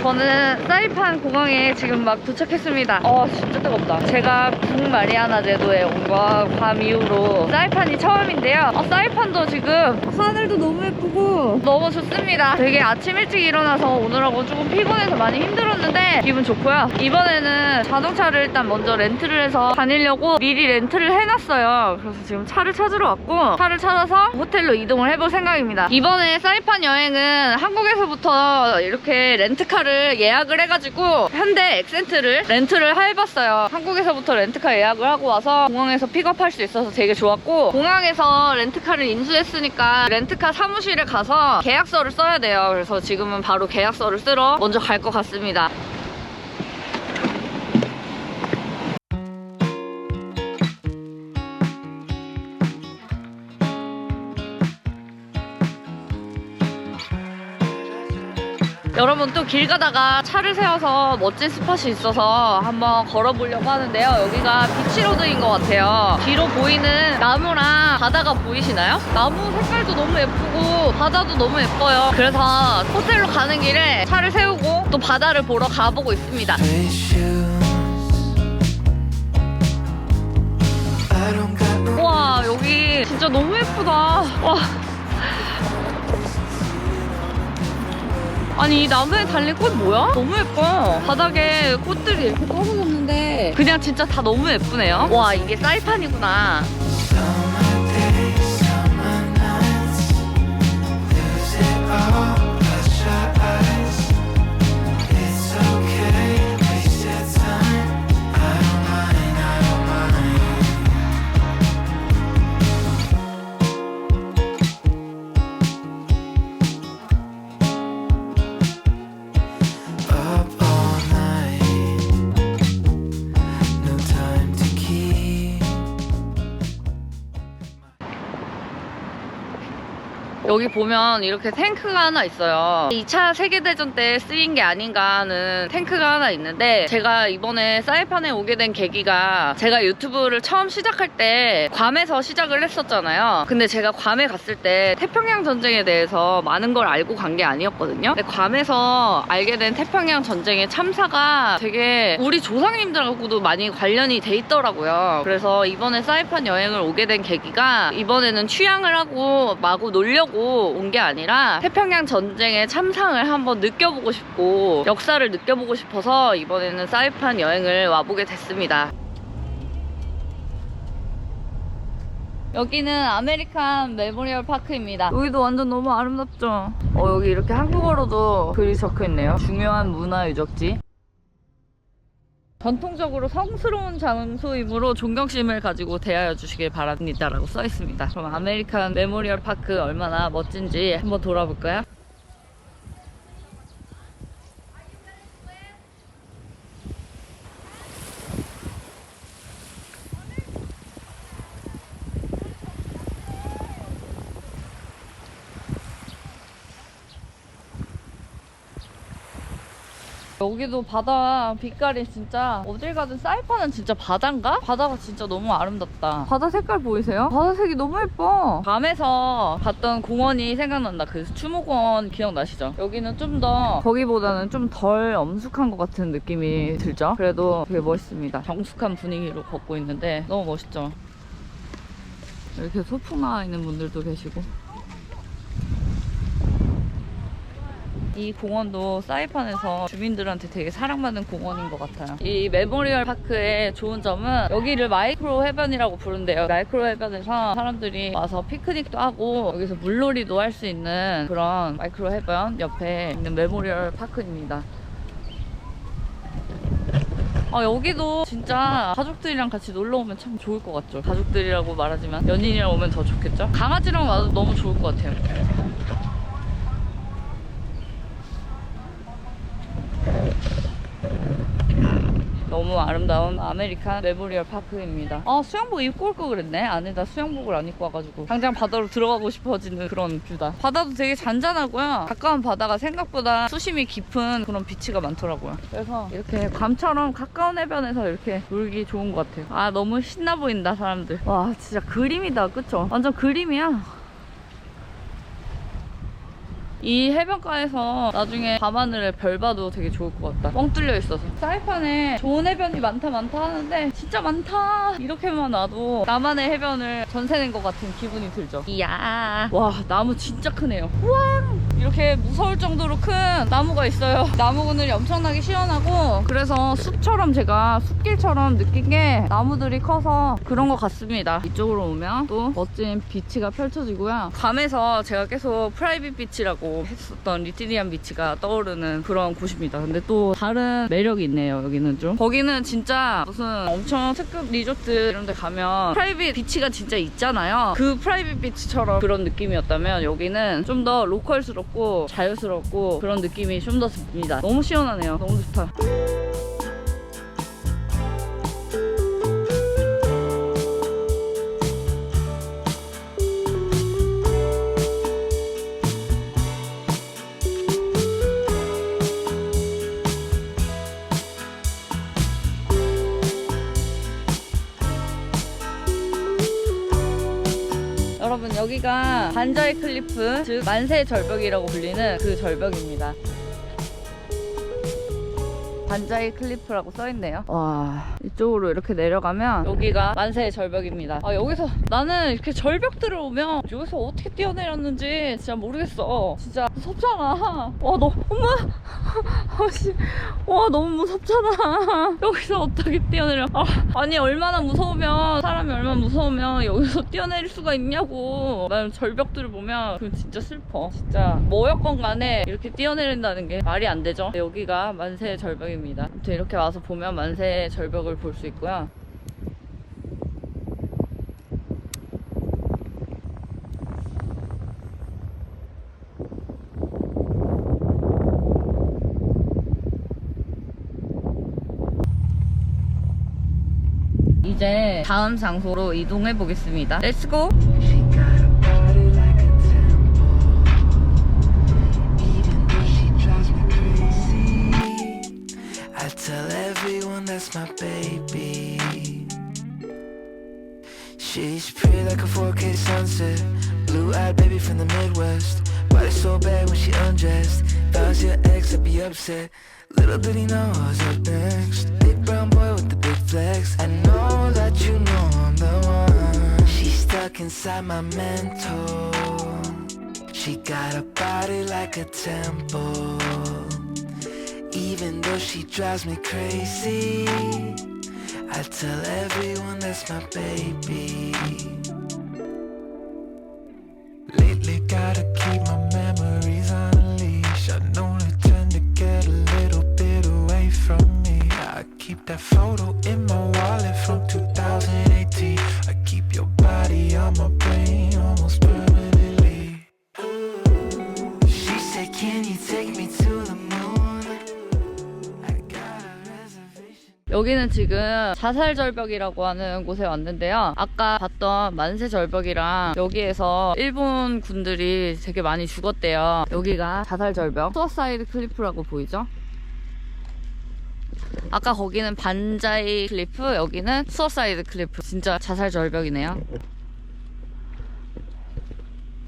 저는 사이판 공항에 지금 막 도착했습니다. 진짜 뜨겁다. 제가 북마리아나 제도에 온 거 밤 이후로 사이판이 처음인데요. 사이판도 지금 하늘도 너무 예쁘고 너무 좋습니다. 되게 아침 일찍 일어나서 오느라고 조금 피곤해서 많이 힘들었는데 기분 좋고요. 이번에는 자동차를 일단 먼저 렌트를 해서 다니려고 미리 렌트를 해놨어요. 그래서 지금 차를 찾으러 왔고 차를 찾아서 호텔로 이동을 해볼 생각입니다. 이번에 사이판 여행은 한국에서부터 이렇게 렌트카를 예약을 해가지고 현대 엑센트를 렌트를 해봤어요. 한국에서부터 렌트카 예약을 하고 와서 공항에서 픽업할 수 있어서 되게 좋았고, 공항에서 렌트카를 인수했으니까 렌트카 사무실에 가서 계약서를 써야 돼요. 그래서 지금은 바로 계약서를 쓰러 먼저 갈 것 같습니다. 여러분, 또 길 가다가 차를 세워서 멋진 스팟이 있어서 한번 걸어보려고 하는데요. 여기가 비치로드인 것 같아요. 뒤로 보이는 나무랑 바다가 보이시나요? 나무 색깔도 너무 예쁘고 바다도 너무 예뻐요. 그래서 호텔로 가는 길에 차를 세우고 또 바다를 보러 가보고 있습니다. 우와, 여기 진짜 너무 예쁘다. 와. 아니, 이 나무에 달린 꽃 뭐야? 너무 예뻐. 바닥에 꽃들이 이렇게 떨어졌는데 그냥 진짜 다 너무 예쁘네요. 와, 이게 사이판이구나. 여기 보면 이렇게 탱크가 하나 있어요. 2차 세계대전 때 쓰인 게 아닌가 하는 탱크가 하나 있는데, 제가 이번에 사이판에 오게 된 계기가 제가 유튜브를 처음 시작할 때 괌에서 시작을 했었잖아요. 근데 제가 괌에 갔을 때 태평양 전쟁에 대해서 많은 걸 알고 간 게 아니었거든요. 근데 괌에서 알게 된 태평양 전쟁의 참사가 되게 우리 조상님들하고도 많이 관련이 돼 있더라고요. 그래서 이번에 사이판 여행을 오게 된 계기가, 이번에는 취향을 하고 마구 놀려고 온 게 아니라 태평양 전쟁의 참상을 한번 느껴보고 싶고 역사를 느껴보고 싶어서 이번에는 사이판 여행을 와보게 됐습니다. 여기는 아메리칸 메모리얼 파크입니다. 여기도 완전 너무 아름답죠? 여기 이렇게 한국어로도 글이 적혀있네요. 중요한 문화 유적지. 전통적으로 성스러운 장소이므로 존경심을 가지고 대하여 주시길 바랍니다 라고 써있습니다. 그럼 아메리칸 메모리얼 파크 얼마나 멋진지 한번 돌아볼까요? 여기도 바다 빛깔이 진짜, 어딜 가든 사이판은 진짜 바다인가? 바다가 진짜 너무 아름답다. 바다 색깔 보이세요? 바다색이 너무 예뻐. 밤에서 갔던 공원이 생각난다. 그 추모공원 기억나시죠? 여기는 좀 더, 거기보다는 좀 덜 엄숙한 것 같은 느낌이 들죠? 그래도 되게 멋있습니다. 정숙한 분위기로 걷고 있는데 너무 멋있죠? 이렇게 소풍 나와 있는 분들도 계시고. 이 공원도 사이판에서 주민들한테 되게 사랑받는 공원인 것 같아요. 이 메모리얼 파크의 좋은 점은 여기를 마이크로 해변이라고 부른대요. 마이크로 해변에서 사람들이 와서 피크닉도 하고 여기서 물놀이도 할 수 있는 그런 마이크로 해변 옆에 있는 메모리얼 파크입니다. 여기도 진짜 가족들이랑 같이 놀러 오면 참 좋을 것 같죠? 가족들이라고 말하지만 연인이랑 오면 더 좋겠죠? 강아지랑 와도 너무 좋을 것 같아요. 너무 아름다운 아메리칸 메모리얼 파크입니다. 수영복 입고 올 걸 그랬네. 안에다 수영복을 안 입고 와가지고 당장 바다로 들어가고 싶어지는 그런 뷰다. 바다도 되게 잔잔하고요. 가까운 바다가 생각보다 수심이 깊은 그런 비치가 많더라고요. 그래서 이렇게 괌처럼 가까운 해변에서 이렇게 놀기 좋은 것 같아요. 너무 신나 보인다 사람들. 와, 진짜 그림이다. 그쵸? 완전 그림이야. 이 해변가에서 나중에 밤하늘에 별 봐도 되게 좋을 것 같다. 뻥 뚫려 있어서. 사이판에 좋은 해변이 많다 하는데 진짜 많다. 이렇게만 와도 나만의 해변을 전세 낸 것 같은 기분이 들죠. 이야. 와, 나무 진짜 크네요. 우와. 이렇게 무서울 정도로 큰 나무가 있어요. 나무 그늘이 엄청나게 시원하고, 그래서 숲처럼, 제가 숲길처럼 느낀 게 나무들이 커서 그런 것 같습니다. 이쪽으로 오면 또 멋진 비치가 펼쳐지고요. 밤에서 제가 계속 프라이빗 비치라고 했었던 리티리안 비치가 떠오르는 그런 곳입니다. 근데 또 다른 매력이 있네요. 여기는 좀, 거기는 진짜 무슨 엄청 특급 리조트 이런 데 가면 프라이빗 비치가 진짜 있잖아요. 그 프라이빗 비치처럼 그런 느낌이었다면, 여기는 좀 더 로컬스럽고 자유스럽고 그런 느낌이 좀 더 듭니다. 너무 시원하네요. 너무 좋다. 여러분, 여기가 반자이 클리프, 즉 만세의 절벽이라고 불리는 그 절벽입니다. 반자이 클리프라고 써있네요. 와, 이쪽으로 이렇게 내려가면 여기가 만세의 절벽입니다. 아, 여기서 나는 이렇게 절벽들을 오면 여기서 어떻게 뛰어내렸는지 진짜 모르겠어. 진짜 무섭잖아. 와, 너 엄마 와, 너무 무섭잖아. 여기서 어떻게 뛰어내려. 아니, 얼마나 무서우면, 사람이 얼마나 무서우면 여기서 뛰어내릴 수가 있냐고. 난 절벽들을 보면 그건 진짜 슬퍼. 진짜 뭐였건 간에 이렇게 뛰어내린다는 게 말이 안 되죠. 여기가 만세의 절벽입니다. 아무튼 이렇게 와서 보면 만세의 절벽을 볼 수 있고요. 이제 다음 장소로 이동해 보겠습니다. Let's go! I tell everyone that's my baby. She's pretty like a 4K sunset. Blue-eyed baby from the Midwest. Body so bad when she undressed. If I was your ex, I'd be upset. Little did he know I was up next. Big brown boy with the big flex. I know that you know I'm the one. She's stuck inside my mental. She got a body like a temple. Even though she drives me crazy, I tell everyone that's my baby. Lately gotta keep my memories on a leash. I know they tend to get a little bit away from me. I keep that photo in my wallet from 2018. I keep your body on my brain almost permanently. She said, can you take me to the moon? 여기는 지금 자살절벽이라고 하는 곳에 왔는데요. 아까 봤던 만세절벽이랑 여기에서 일본 군들이 되게 많이 죽었대요. 여기가 자살절벽, 수어사이드 클리프라고 보이죠? 아까 거기는 반자이 클리프, 여기는 수어사이드 클리프. 진짜 자살절벽이네요.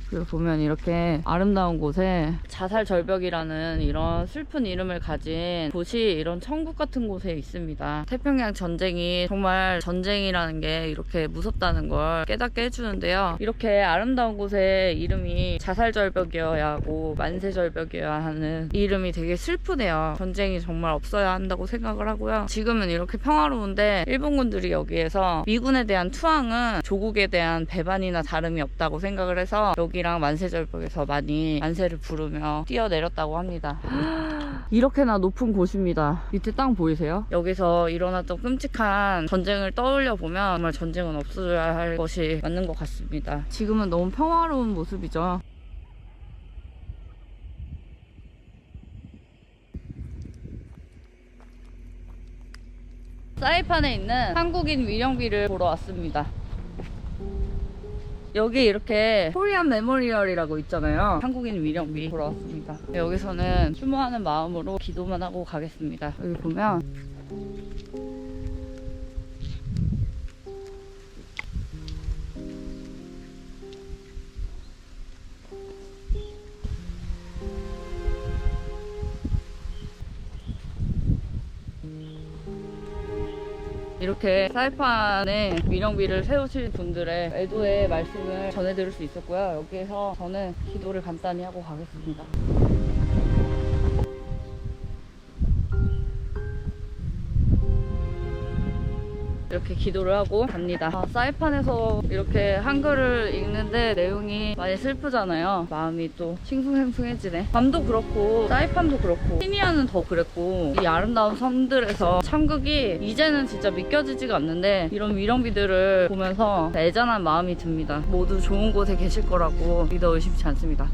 그리고 보면 이렇게 아름다운 곳에 자살절벽이라는 이런 슬픈 이름을 가진 곳이 이런 천국 같은 곳에 있습니다. 태평양 전쟁이 정말 전쟁이라는 게 이렇게 무섭다는 걸 깨닫게 해주는데요. 이렇게 아름다운 곳에 이름이 자살절벽이어야 하고 만세절벽이어야 하는 이 이름이 되게 슬프네요. 전쟁이 정말 없어야 한다고 생각을 하고요. 지금은 이렇게 평화로운데 일본군들이 여기에서 미군에 대한 투항은 조국에 대한 배반이나 다름이 없다고 생각을 해서 여기랑 만세절벽에서 많이 만세를 부르며 뛰어내렸다고 합니다. 이렇게나 높은 곳입니다. 밑에 땅 보이세요? 여기서 일어났던 끔찍한 전쟁을 떠올려 보면 정말 전쟁은 없어야 할 것이 맞는 것 같습니다. 지금은 너무 평화로운 모습이죠. 사이판에 있는 한국인 위령비를 보러 왔습니다. 여기 이렇게 코리안 메모리얼이라고 있잖아요. 한국인 위령비 보러 왔습니다. 여기서는 추모하는 마음으로 기도만 하고 가겠습니다. 여기 보면 이렇게 사이판에 위령비를 세우실 분들의 애도의 말씀을 전해드릴 수 있었고요. 여기에서 저는 기도를 간단히 하고 가겠습니다. 이렇게 기도를 하고 갑니다. 사이판에서 이렇게 한글을 읽는데 내용이 많이 슬프잖아요. 마음이 또 싱숭생숭해지네. 밤도 그렇고 사이판도 그렇고 시니아는 더 그랬고 이 아름다운 섬들에서 참극이 이제는 진짜 믿겨지지가 않는데 이런 위령비들을 보면서 애잔한 마음이 듭니다. 모두 좋은 곳에 계실 거라고 믿어 의심치 않습니다.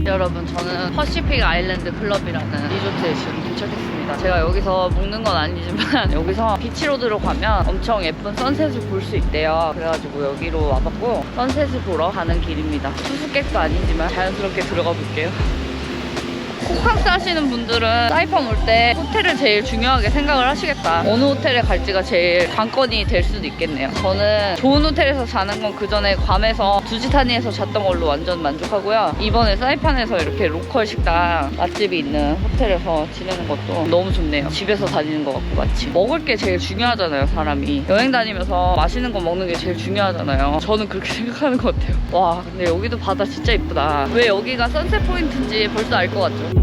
여러분, 저는 퍼시픽 아일랜드 클럽이라는 리조트에 지금 도착했습니다. 제가 여기서 묵는 건 아니지만 여기서 비치로드로 가면 엄청 예쁜 선셋을 볼 수 있대요. 그래가지고 여기로 와봤고 선셋을 보러 가는 길입니다. 투숙객도 아니지만 자연스럽게 들어가 볼게요. 호캉스 하시는 분들은 사이판 올 때 호텔을 제일 중요하게 생각을 하시겠다. 어느 호텔에 갈지가 제일 관건이 될 수도 있겠네요. 저는 좋은 호텔에서 자는 건 그 전에 괌에서 두지타니에서 잤던 걸로 완전 만족하고요. 이번에 사이판에서 이렇게 로컬 식당 맛집이 있는 호텔에서 지내는 것도 너무 좋네요. 집에서 다니는 것 같고 마치. 먹을 게 제일 중요하잖아요, 사람이. 여행 다니면서 맛있는 거 먹는 게 제일 중요하잖아요. 저는 그렇게 생각하는 것 같아요. 와, 근데 여기도 바다 진짜 이쁘다. 왜 여기가 선셋 포인트인지 벌써 알 것 같죠?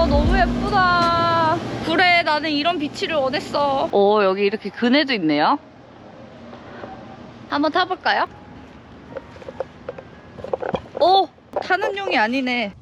너무 예쁘다. 그래, 나는 이런 비치를 원했어. 여기 이렇게 그네도 있네요. 한번 타볼까요? 타는 용이 아니네.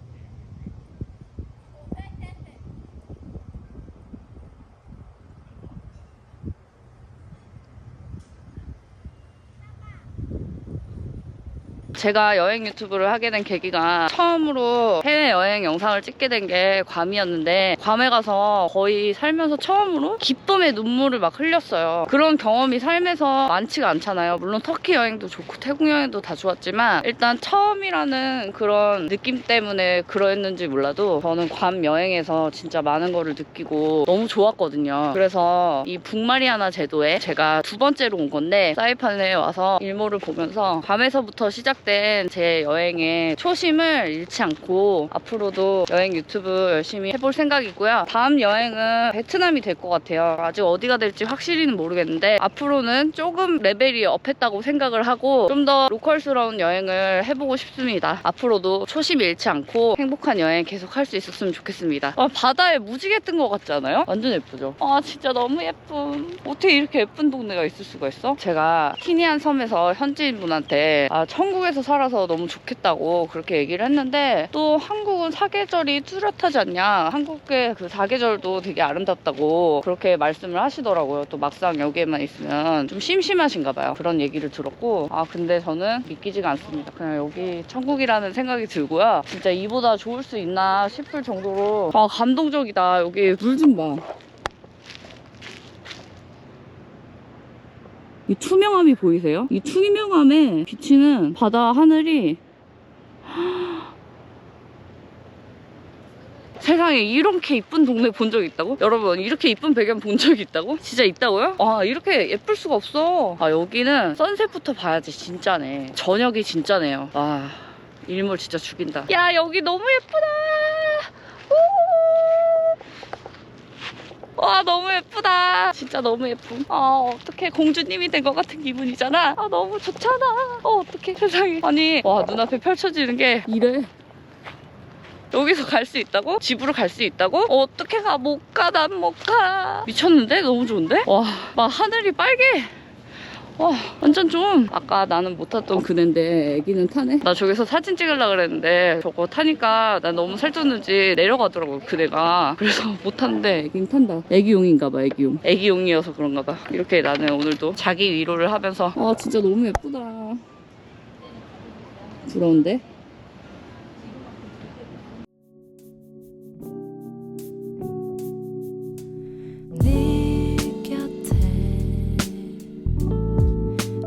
제가 여행 유튜브를 하게 된 계기가 처음으로 해외여행 영상을 찍게 된 게 괌이었는데 괌에 가서 거의 살면서 처음으로 기쁨의 눈물을 막 흘렸어요. 그런 경험이 삶에서 많지가 않잖아요. 물론 터키 여행도 좋고 태국 여행도 다 좋았지만 일단 처음이라는 그런 느낌 때문에 그랬는지 몰라도 저는 괌 여행에서 진짜 많은 거를 느끼고 너무 좋았거든요. 그래서 이 북마리아나 제도에 제가 두 번째로 온 건데 사이판에 와서 일몰을 보면서 괌에서부터 시작된 제 여행의 초심을 잃지 않고 앞으로도 여행 유튜브 열심히 해볼 생각이고요. 다음 여행은 베트남이 될 것 같아요. 아직 어디가 될지 확실히는 모르겠는데 앞으로는 조금 레벨이 업했다고 생각을 하고 좀 더 로컬스러운 여행을 해보고 싶습니다. 앞으로도 초심 잃지 않고 행복한 여행 계속 할 수 있었으면 좋겠습니다. 바다에 무지개 뜬 것 같지 않아요? 완전 예쁘죠? 진짜 너무 예쁨. 어떻게 이렇게 예쁜 동네가 있을 수가 있어? 제가 티니안 섬에서 현지인분한테 천국에서 살아서 너무 좋겠다고 그렇게 얘기를 했는데 또 한국은 사계절이 뚜렷하지 않냐, 한국의 그 사계절도 되게 아름답다고 그렇게 말씀을 하시더라고요. 또 막상 여기에만 있으면 좀 심심하신가 봐요. 그런 얘기를 들었고 근데 저는 믿기지가 않습니다. 그냥 여기 천국이라는 생각이 들고요. 진짜 이보다 좋을 수 있나 싶을 정도로 감동적이다. 여기 물 좀 봐. 이 투명함이 보이세요? 이 투명함에 비치는 바다 하늘이 세상에 이렇게 이쁜 동네 본 적 있다고? 여러분, 이렇게 이쁜 배경 본 적 있다고? 진짜 있다고요? 이렇게 예쁠 수가 없어. 여기는 선셋부터 봐야지. 진짜네. 저녁이 진짜네요. 일몰 진짜 죽인다. 야, 여기 너무 예쁘다. 와, 너무 예쁘다. 진짜 너무 예쁨. 어떡해. 공주님이 된 것 같은 기분이잖아. 너무 좋잖아. 어떡해. 세상에. 아니, 와, 눈앞에 펼쳐지는 게 이래. 여기서 갈 수 있다고? 집으로 갈 수 있다고? 어떡해. 못 가. 난 못 가. 미쳤는데? 너무 좋은데? 와, 막 하늘이 빨개. 와, 완전 좀. 아까 나는 못 탔던 그네인데 애기는 타네? 나 저기서 사진 찍으려고 그랬는데 저거 타니까 난 너무 살쪘는지 내려가더라고, 그네가. 그래서 못 탔는데 애기는 탄다. 애기용인가 봐, 애기용. 애기용이어서 그런가 봐. 이렇게 나는 오늘도 자기 위로를 하면서 진짜 너무 예쁘다. 부러운데?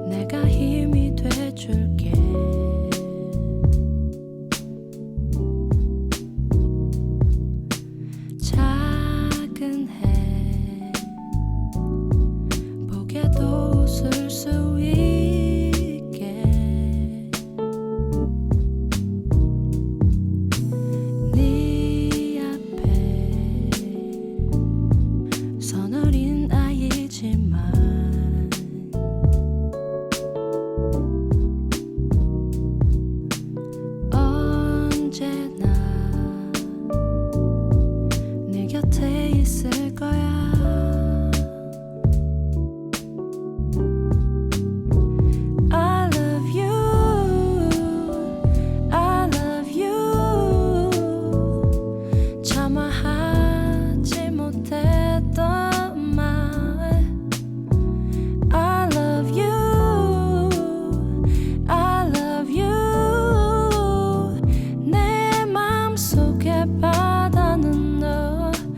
내가 힘이 돼줄게.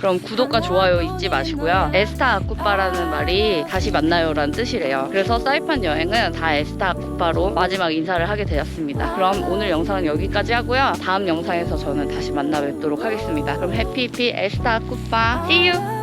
그럼 구독과 좋아요 잊지 마시고요. 에스타 아쿠파라는 말이 다시 만나요라는 뜻이래요. 그래서 사이판 여행은 다 에스타 아쿠파로 마지막 인사를 하게 되었습니다. 그럼 오늘 영상은 여기까지 하고요. 다음 영상에서 저는 다시 만나 뵙도록 하겠습니다. 그럼 해피피 에스타 아쿠파 See you!